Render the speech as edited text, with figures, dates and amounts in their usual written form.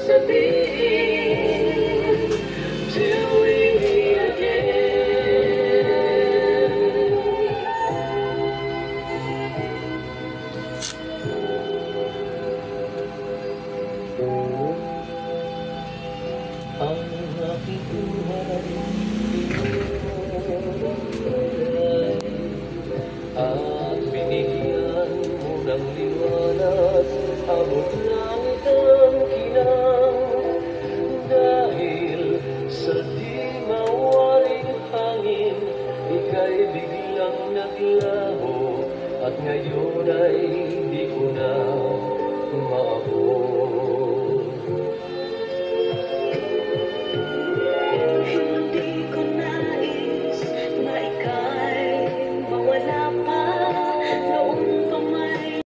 sabihin till we meet again. Ang aking buhay pinulay at binigyan mo ng liwanag, abot langit ang kinang, dahil sa di mawaring hangin ika'y biglang naglaho at ngayon ay